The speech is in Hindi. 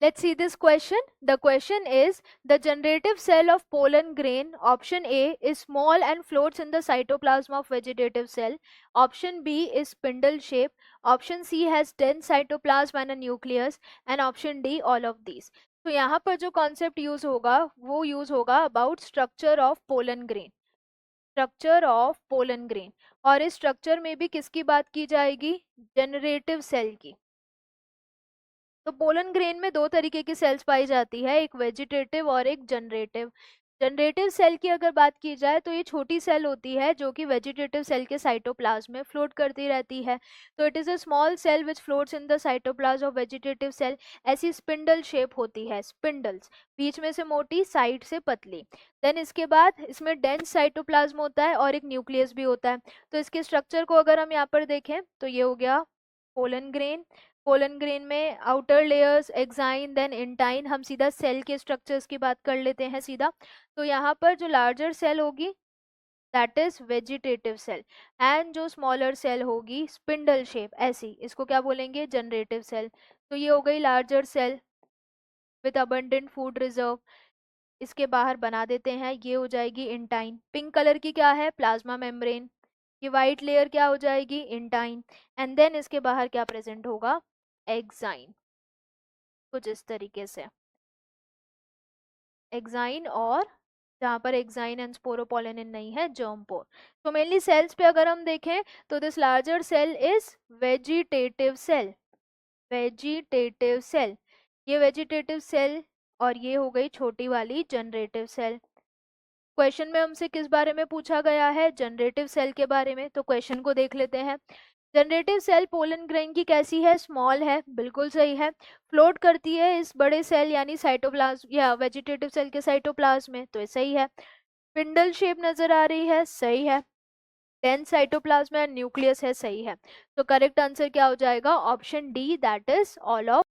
Let's see this question. The question is, the generative cell of pollen grain, option A, is small and floats in the cytoplasm of vegetative cell. Option B is spindle shape. Option C has dense cytoplasm and a nucleus. And option D, all of these. तो यहाँ पर जो कॉन्सेप्ट यूज होगा वो यूज होगा about structure of pollen grain, structure of pollen grain. और इस स्ट्रक्चर में भी किसकी बात की जाएगी? जनरेटिव सेल की। तो पोलन ग्रेन में दो तरीके की सेल्स पाई जाती है, एक वेजिटेटिव और एक जनरेटिव। जनरेटिव सेल की अगर बात की जाए तो ये छोटी सेल होती है जो कि वेजिटेटिव सेल के साइटोप्लाज्म में फ्लोट करती रहती है। तो it is a small cell which floats in the cytoplasm of vegetative cell. ऐसी स्पिंडल शेप होती है, स्पिंडल्स, बीच में से मोटी, साइड से पतली। देन इसके बाद इसमें डेंस साइटोप्लाज्म होता है और एक न्यूक्लियस भी होता है। तो इसके स्ट्रक्चर को अगर हम यहाँ पर देखें तो ये हो गया पोलन ग्रेन। पोलन ग्रेन में outer layers exine then intine. हम सीधा सेल के स्ट्रक्चर्स की बात कर लेते हैं सीधा। तो यहाँ पर जो लार्जर सेल होगी that is vegetative cell, and जो स्मॉलर सेल होगी स्पिंडल शेप ऐसी, इसको क्या बोलेंगे? Generative cell. तो ये हो गई larger cell with abundant food reserve. इसके बाहर बना देते हैं, ये हो जाएगी इंटाइन। पिंक कलर की क्या है? Plasma membrane. ये वाइट लेयर क्या हो जाएगी? इंटाइन। एंड देन इसके बाहर क्या प्रेजेंट होगा? एक्साइन। कुछ इस तरीके से एक्साइन, और जहाँ पर एक्साइन एंड स्पोरोपोलेनिन नहीं है, जर्मपोर। तो मेनली सेल्स पे अगर हम देखें तो this larger cell is vegetative cell, vegetative cell, ये वेजिटेटिव सेल, और ये हो गई छोटी वाली जनरेटिव सेल। क्वेश्चन में हमसे किस बारे में पूछा गया है? जनरेटिव सेल के बारे में। तो क्वेश्चन को देख लेते हैं। जनरेटिव सेल पोलन ग्रेन की कैसी है? स्मॉल है, बिल्कुल सही है। फ्लोट करती है इस बड़े सेल यानी साइटोप्लाज्म या वेजिटेटिव सेल के साइटोप्लाज्म में, तो ये सही है। स्पिंडल शेप नजर आ रही है, सही है। डेंस साइटोप्लाज्म एंड न्यूक्लियस है, सही है। तो करेक्ट आंसर क्या हो जाएगा? Option D, that is all of